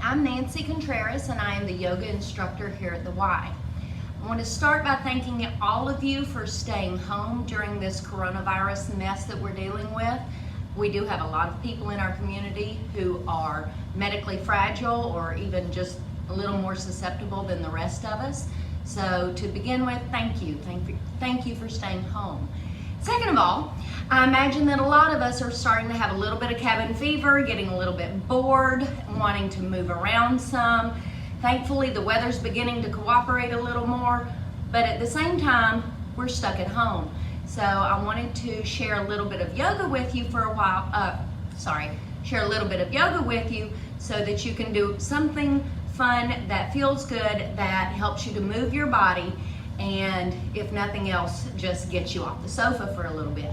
I'm Nancy Contreras and I am the yoga instructor here at the Y. I want to start by thanking all of you for staying home during this coronavirus mess that we're dealing with. We do have a lot of people in our community who are medically fragile or even just a little more susceptible than the rest of us. So to begin with, thank you. Thank you for staying home. Second of all, I imagine that a lot of us are starting to have a little bit of cabin fever, getting a little bit bored, wanting to move around some. Thankfully, the weather's beginning to cooperate a little more, but at the same time, we're stuck at home. So I wanted to share a little bit of yoga with you for a while, share a little bit of yoga with you so that you can do something fun that feels good, that helps you to move your body, and if nothing else, just get you off the sofa for a little bit.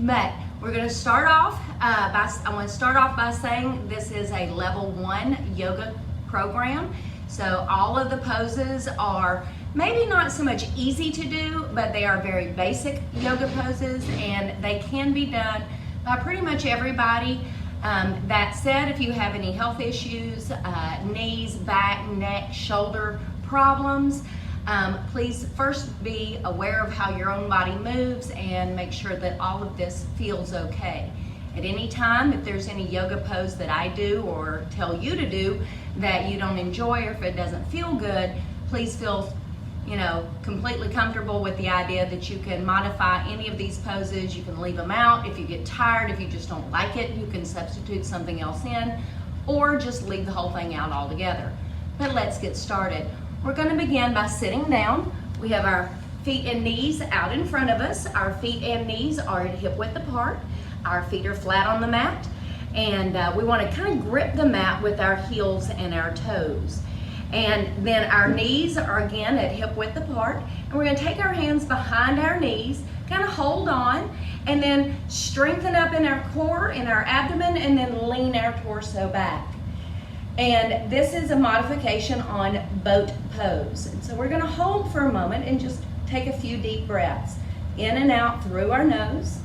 But we're going to start off by saying this is a level 1 yoga program. So all of the poses are maybe not so much easy to do, but they are very basic yoga poses and they can be done by pretty much everybody. That said, if you have any health issues, knees, back, neck, shoulder problems, please first be aware of how your own body moves and make sure that all of this feels okay. At any time, if there's any yoga pose that I do or tell you to do that you don't enjoy or if it doesn't feel good, please feel completely comfortable with the idea that you can modify any of these poses. You can leave them out. If you get tired, if you just don't like it, you can substitute something else in or just leave the whole thing out altogether. But let's get started. We're going to begin by sitting down. We have our feet and knees out in front of us. Our feet and knees are at hip width apart. Our feet are flat on the mat, and we want to kind of grip the mat with our heels and our toes. And then our knees are again at hip width apart, and we're going to take our hands behind our knees, kind of hold on, and then strengthen up in our core, in our abdomen, and then lean our torso back. And this is a modification on boat pose. And so we're going to hold for a moment and just take a few deep breaths in and out through our nose.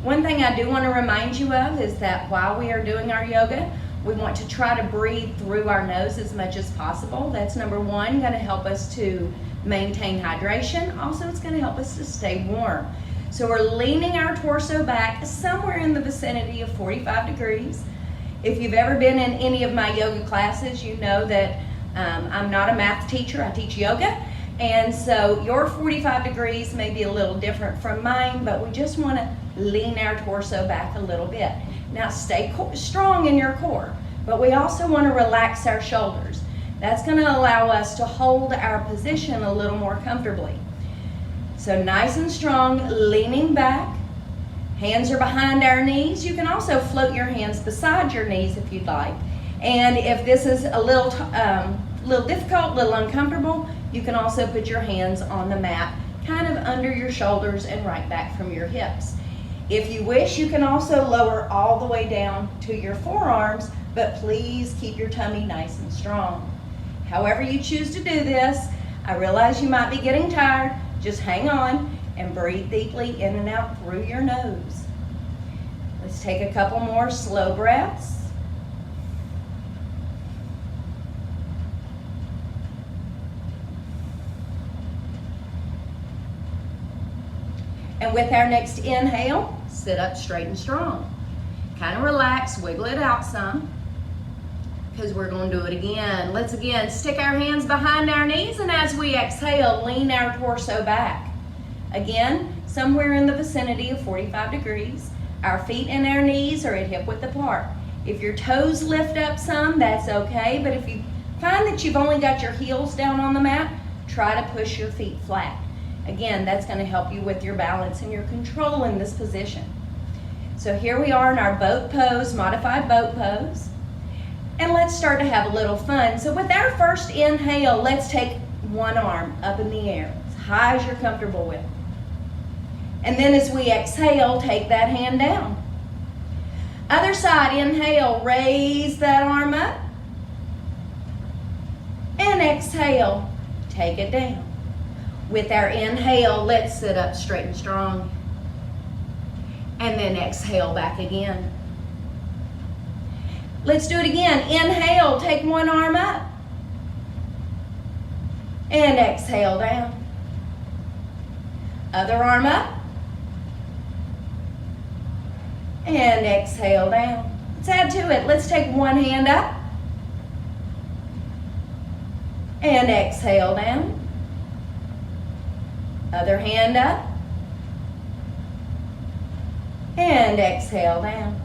One thing I do want to remind you of is that while we are doing our yoga, we want to try to breathe through our nose as much as possible. That's number one, going to help us to maintain hydration. Also, it's going to help us to stay warm. So we're leaning our torso back somewhere in the vicinity of 45 degrees. If you've ever been in any of my yoga classes, you know that I'm not a math teacher, I teach yoga. And so your 45 degrees may be a little different from mine, but we just want to lean our torso back a little bit. Now stay strong in your core, but we also want to relax our shoulders. That's going to allow us to hold our position a little more comfortably. So nice and strong, leaning back. Hands are behind our knees. You can also float your hands beside your knees if you'd like. And if this is a little difficult, a little uncomfortable, you can also put your hands on the mat, kind of under your shoulders and right back from your hips. If you wish, you can also lower all the way down to your forearms, but please keep your tummy nice and strong. However you choose to do this, I realize you might be getting tired. Just hang on and breathe deeply in and out through your nose. Let's take a couple more slow breaths. And with our next inhale, sit up straight and strong. Kind of relax, wiggle it out some, because we're going to do it again. Let's again stick our hands behind our knees, and as we exhale, lean our torso back. Again, somewhere in the vicinity of 45 degrees. Our feet and our knees are at hip width apart. If your toes lift up some, that's okay, but if you find that you've only got your heels down on the mat, try to push your feet flat. Again, that's going to help you with your balance and your control in this position. So here we are in our boat pose, modified boat pose. And let's start to have a little fun. So with our first inhale, let's take one arm up in the air, as high as you're comfortable with. And then as we exhale, take that hand down. Other side, inhale, raise that arm up. And exhale, take it down. With our inhale, let's sit up straight and strong. And then exhale back again. Let's do it again. Inhale, take one arm up. And exhale down. Other arm up. And exhale down. Let's add to it. Let's take one hand up. And exhale down. Other hand up. And exhale down.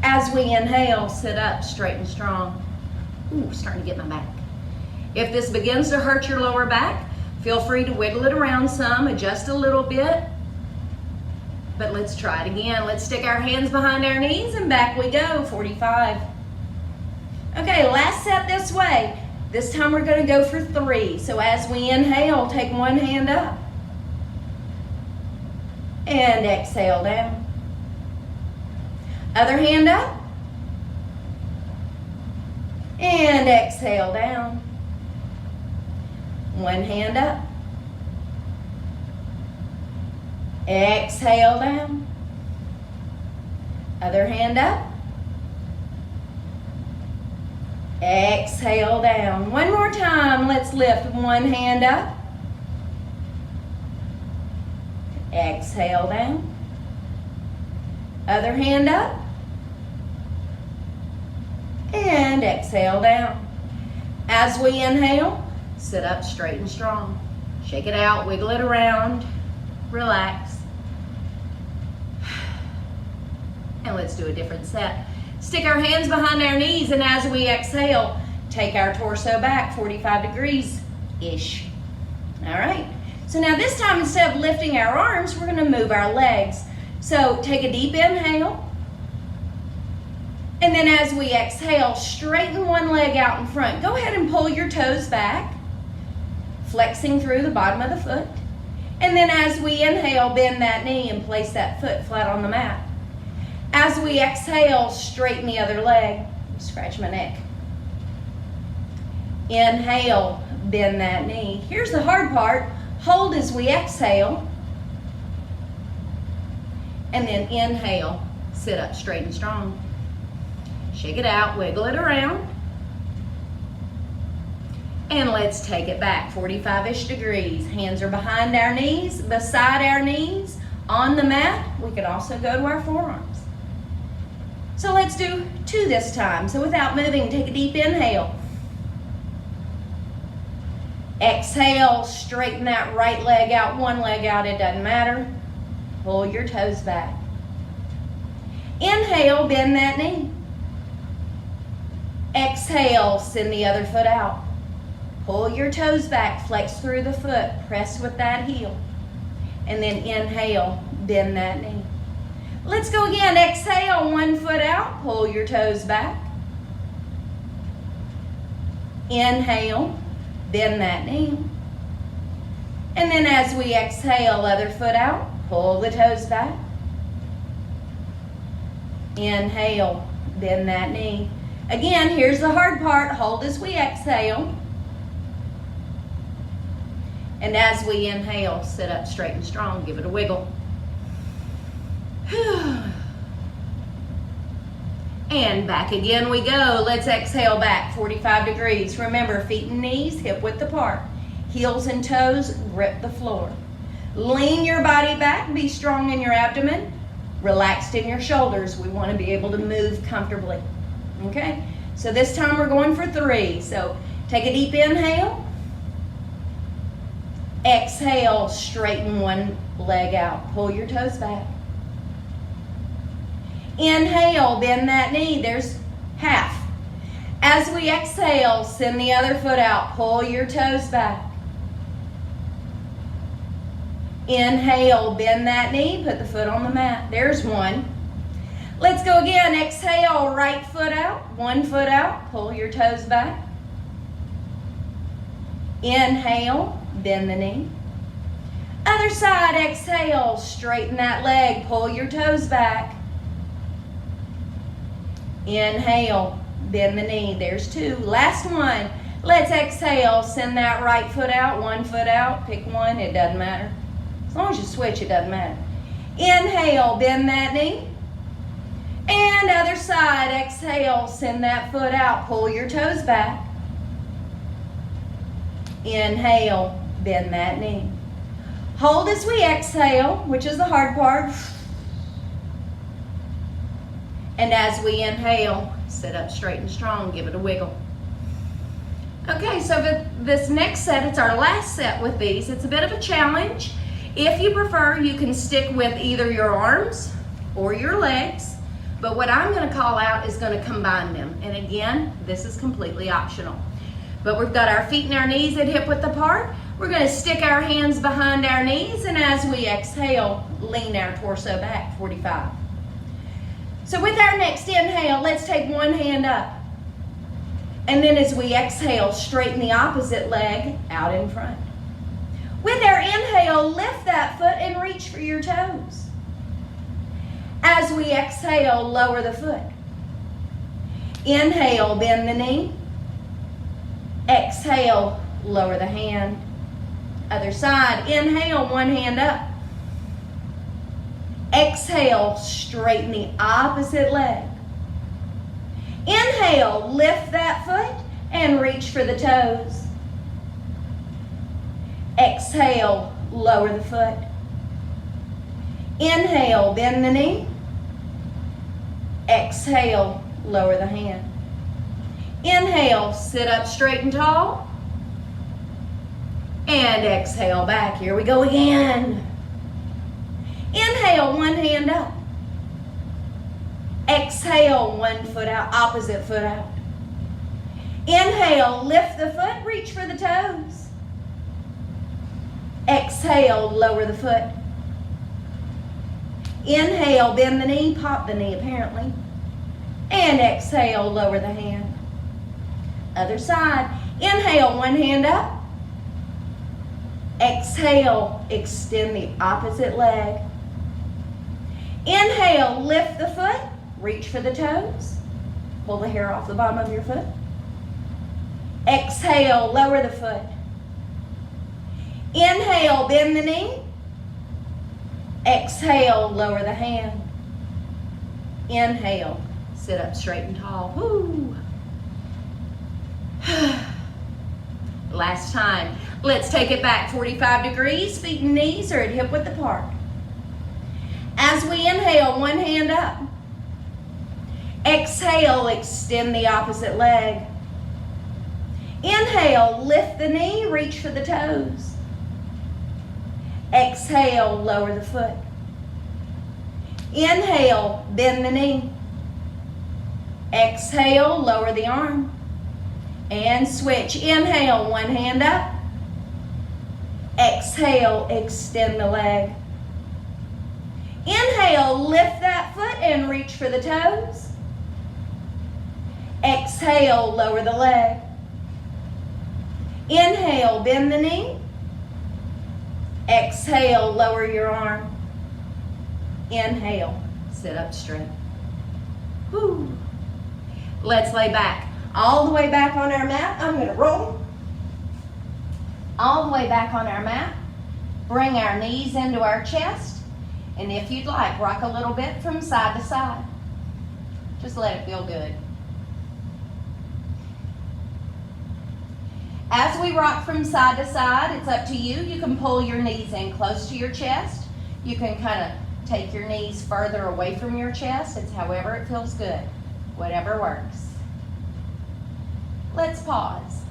As we inhale, sit up straight and strong. Ooh, starting to get my back. If this begins to hurt your lower back, feel free to wiggle it around some, adjust a little bit. But let's try it again. Let's stick our hands behind our knees and back we go, 45. Okay, last set this way. This time we're going to go for 3. So as we inhale, take one hand up. And exhale down. Other hand up. And exhale down. One hand up. Exhale down. Other hand up. Exhale down. One more time. Let's lift one hand up. Exhale down. Other hand up. And exhale down. As we inhale, sit up straight and strong. Shake it out, wiggle it around, relax. And let's do a different set. Stick our hands behind our knees, and as we exhale, take our torso back 45 degrees-ish. All right. So now this time, instead of lifting our arms, we're going to move our legs. So take a deep inhale. And then as we exhale, straighten one leg out in front. Go ahead and pull your toes back, flexing through the bottom of the foot. And then as we inhale, bend that knee and place that foot flat on the mat. As we exhale, straighten the other leg. Scratch my neck. Inhale, bend that knee. Here's the hard part. Hold as we exhale. And then inhale, sit up straight and strong. Shake it out, wiggle it around. And let's take it back 45-ish degrees. Hands are behind our knees, beside our knees, on the mat. We could also go to our forearms. So let's do 2 this time. So without moving, take a deep inhale. Exhale, straighten that right leg out, one leg out, it doesn't matter. Pull your toes back. Inhale, bend that knee. Exhale, send the other foot out. Pull your toes back, flex through the foot, press with that heel. And then inhale, bend that knee. Let's go again. Exhale, one foot out, pull your toes back. Inhale, bend that knee. And then as we exhale, other foot out, pull the toes back. Inhale, bend that knee. Again, here's the hard part. Hold as we exhale. And as we inhale, sit up straight and strong. Give it a wiggle. And back again we go. Let's exhale back 45 degrees. Remember, feet and knees hip width apart. Heels and toes grip the floor. Lean your body back. Be strong in your abdomen. Relaxed in your shoulders. We want to be able to move comfortably. Okay, so this time we're going for 3. So take a deep inhale. Exhale, straighten one leg out. Pull your toes back. Inhale, bend that knee. There's half. As we exhale, send the other foot out. Pull your toes back. Inhale, bend that knee. Put the foot on the mat. There's one. Let's go again. Exhale, right foot out, one foot out, pull your toes back. Inhale, bend the knee. Other side, exhale, straighten that leg, pull your toes back. Inhale, bend the knee. There's 2. Last one. Let's exhale, send that right foot out, one foot out, pick one, it doesn't matter. As long as you switch, it doesn't matter. Inhale, bend that knee. And other side, exhale, send that foot out, pull your toes back. Inhale, bend that knee. Hold as we exhale, which is the hard part. And as we inhale, sit up straight and strong, give it a wiggle. Okay, so this next set, it's our last set with these. It's a bit of a challenge. If you prefer, you can stick with either your arms or your legs, but what I'm gonna call out is gonna combine them. And again, this is completely optional. But we've got our feet and our knees at hip width apart. We're gonna stick our hands behind our knees, and as we exhale, lean our torso back, 45. So with our next inhale, let's take one hand up. And then as we exhale, straighten the opposite leg out in front. With our inhale, lift that foot and reach for your toes. As we exhale, lower the foot. Inhale, bend the knee. Exhale, lower the hand. Other side, inhale, one hand up. Exhale, straighten the opposite leg. Inhale, lift that foot and reach for the toes. Exhale, lower the foot. Inhale, bend the knee. Exhale, lower the hand. Inhale, sit up straight and tall. And exhale back. Here we go again. Inhale, one hand up. Exhale, one foot out, opposite foot out. Inhale, lift the foot, reach for the toes. Exhale, lower the foot. Inhale, bend the knee, pop the knee apparently. And exhale, lower the hand. Other side. Inhale, one hand up. Exhale, extend the opposite leg. Inhale, lift the foot, reach for the toes. Pull the hair off the bottom of your foot. Exhale, lower the foot. Inhale, bend the knee. Exhale, lower the hand. Inhale, sit up straight and tall. Woo. Last time. Let's take it back 45 degrees. Feet and knees are at hip width apart. As we inhale, one hand up. Exhale, extend the opposite leg. Inhale, lift the knee, reach for the toes. Exhale, lower the foot. Inhale, bend the knee. Exhale, lower the arm. And switch. Inhale, one hand up. Exhale, extend the leg. Inhale, lift that foot and reach for the toes. Exhale, lower the leg. Inhale, bend the knee. Exhale, lower your arm. Inhale, sit up straight. Woo. Let's lay back. All the way back on our mat. I'm going to roll. All the way back on our mat. Bring our knees into our chest. And if you'd like, rock a little bit from side to side. Just let it feel good. As we rock from side to side, it's up to you. You can pull your knees in close to your chest. You can kind of take your knees further away from your chest. It's however it feels good. Whatever works. Let's pause.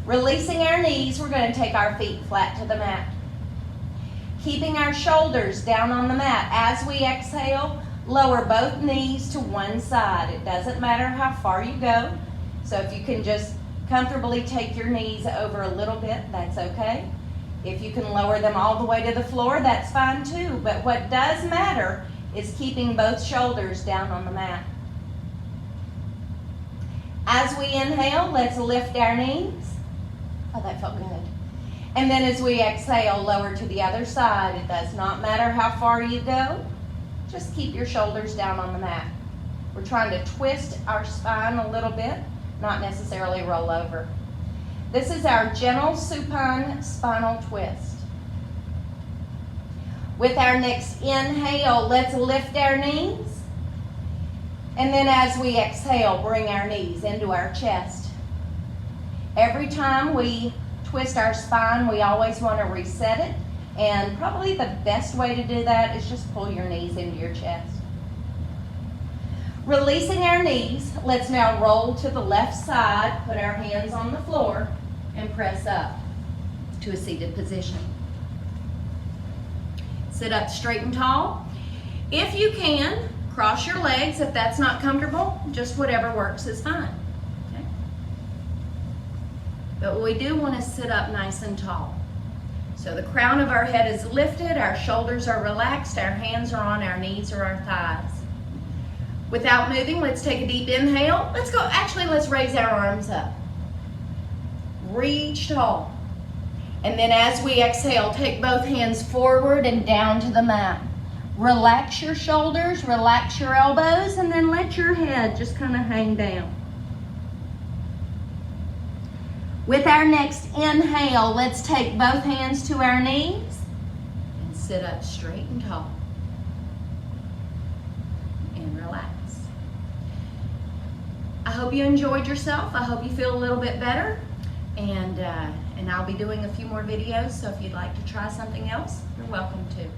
Releasing our knees, we're going to take our feet flat to the mat. Keeping our shoulders down on the mat. As we exhale, lower both knees to one side. It doesn't matter how far you go. So if you can just comfortably take your knees over a little bit, that's okay. If you can lower them all the way to the floor, that's fine too. But what does matter is keeping both shoulders down on the mat. As we inhale, let's lift our knees. Oh, that felt good. And then as we exhale, lower to the other side. It does not matter how far you go. Just keep your shoulders down on the mat. We're trying to twist our spine a little bit, not necessarily roll over. This is our gentle supine spinal twist. With our next inhale, let's lift our knees. And then as we exhale, bring our knees into our chest. Every time we twist our spine, we always want to reset it. And probably the best way to do that is just pull your knees into your chest. Releasing our knees, let's now roll to the left side, put our hands on the floor, and press up to a seated position. Sit up straight and tall. If you can, cross your legs. If that's not comfortable, just whatever works is fine. Okay? But we do want to sit up nice and tall. So the crown of our head is lifted, our shoulders are relaxed, our hands are on our knees or our thighs. Without moving, let's take a deep inhale. Let's raise our arms up. Reach tall. And then as we exhale, take both hands forward and down to the mat. Relax your shoulders, relax your elbows, and then let your head just kind of hang down. With our next inhale, let's take both hands to our knees and sit up straight and tall. And relax. I hope you enjoyed yourself. I hope you feel a little bit better. And I'll be doing a few more videos, so if you'd like to try something else, you're welcome to.